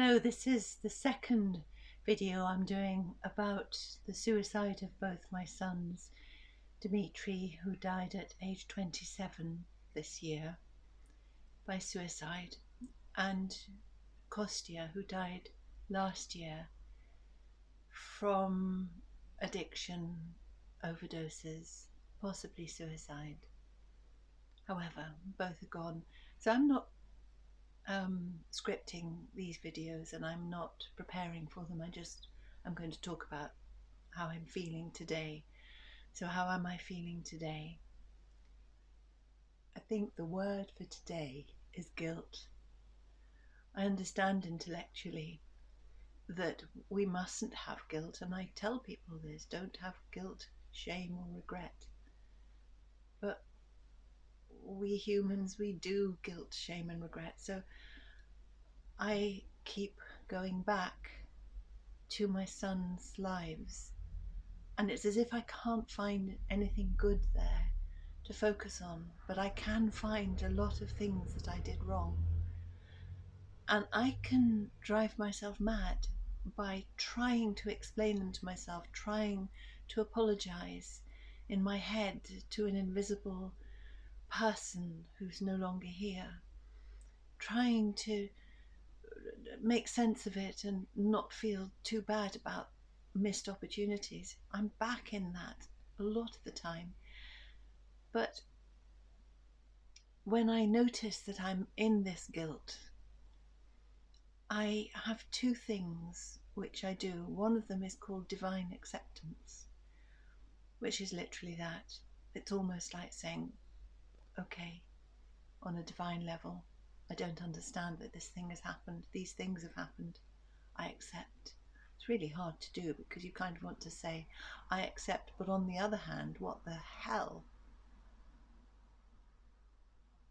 Hello, this is the second video I'm doing about the suicide of both my sons, Dimitri, who died at age 27 this year by suicide, and Kostya, who died last year from addiction, overdoses, possibly suicide. However, both are gone. So I'm not scripting these videos, and I'm not preparing for them. I'm going to talk about how I'm feeling today. So how am I feeling today? I think the word for today is guilt. I understand intellectually that we mustn't have guilt, and I tell people this: don't have guilt, shame or regret. But we humans, we do guilt, shame and regret. So I keep going back to my sons' lives, and it's as if I can't find anything good there to focus on, but I can find a lot of things that I did wrong, and I can drive myself mad by trying to explain them to myself, trying to apologize in my head to an invisible person who's no longer here, trying to make sense of it and not feel too bad about missed opportunities. I'm back in that a lot of the time. But when I notice that I'm in this guilt, I have two things which I do. One of them is called divine acceptance, which is literally that. It's almost like saying, okay, on a divine level, I don't understand that this thing has happened. These things have happened. I accept. It's really hard to do because you kind of want to say, I accept, but on the other hand, what the hell?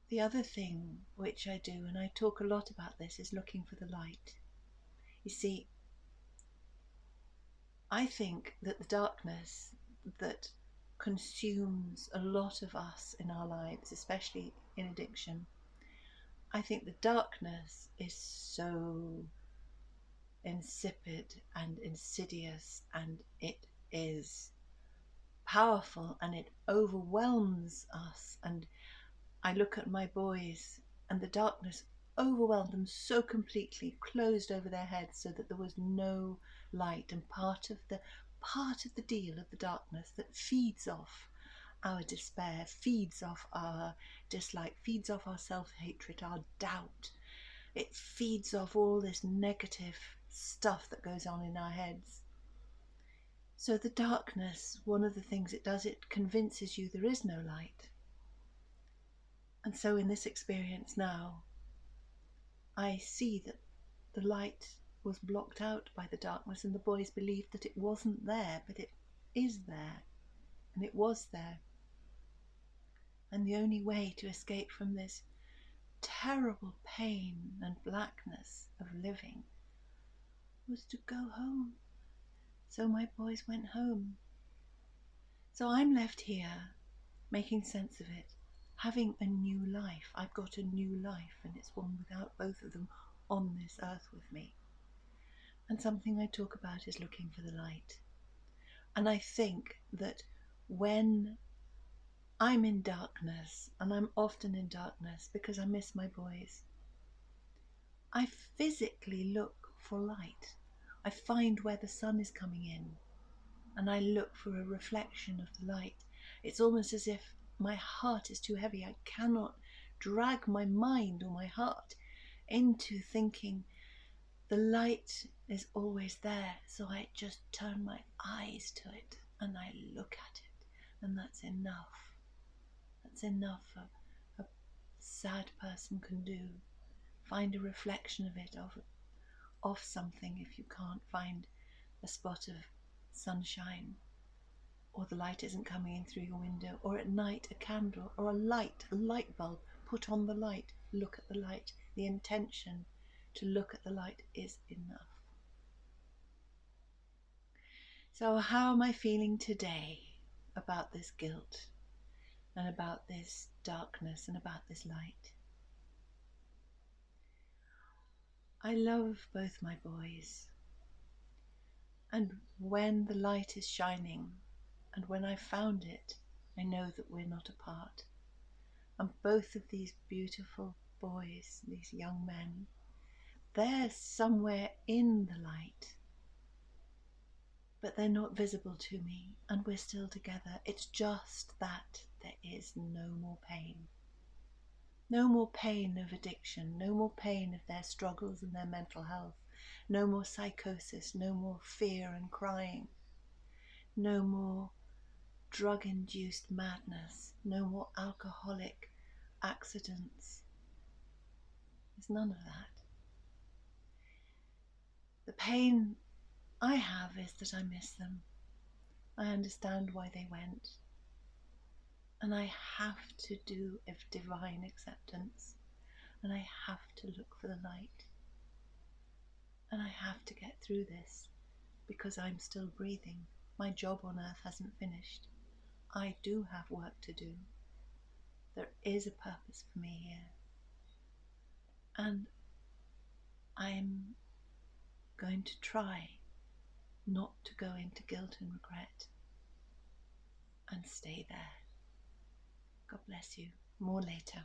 The other thing which I do, and I talk a lot about this, is looking for the light. You see, I think that the darkness that consumes a lot of us in our lives, especially in addiction, I think the darkness is so insipid and insidious, and it is powerful and it overwhelms us. And I look at my boys, and the darkness overwhelmed them so completely, closed over their heads so that there was no light. And part of the deal of the darkness that feeds off our despair, feeds off our dislike, feeds off our self-hatred, our doubt. It feeds off all this negative stuff that goes on in our heads. So the darkness, one of the things it does, it convinces you there is no light. And so in this experience now, I see that the light was blocked out by the darkness, and the boys believed that it wasn't there, but it is there, and it was there. And the only way to escape from this terrible pain and blackness of living was to go home. So my boys went home. So I'm left here making sense of it, having a new life. I've got a new life, and it's one without both of them on this earth with me. And something I talk about is looking for the light. And I think that when I'm in darkness, and I'm often in darkness because I miss my boys, I physically look for light. I find where the sun is coming in, and I look for a reflection of the light. It's almost as if my heart is too heavy. I cannot drag my mind or my heart into thinking the light is always there. So I just turn my eyes to it and I look at it, and that's enough. That's enough a sad person can do. Find a reflection of it, of something, if you can't find a spot of sunshine, or the light isn't coming in through your window, or at night a candle or a light bulb. Put on the light, look at the light. The intention to look at the light is enough. So how am I feeling today about this guilt and about this darkness and about this light? I love both my boys, and when the light is shining, and when I found it, I know that we're not apart. And both of these beautiful boys, these young men, they're somewhere in the light, but they're not visible to me, and we're still together. It's just that there is no more pain. No more pain of addiction, no more pain of their struggles and their mental health, no more psychosis, no more fear and crying, no more drug-induced madness, no more alcoholic accidents. There's none of that. The pain I have is that I miss them. I understand why they went. And I have to do a divine acceptance. And I have to look for the light. And I have to get through this because I'm still breathing. My job on earth hasn't finished. I do have work to do. There is a purpose for me here. And I'm going to try not to go into guilt and regret and stay there. God bless you. More later.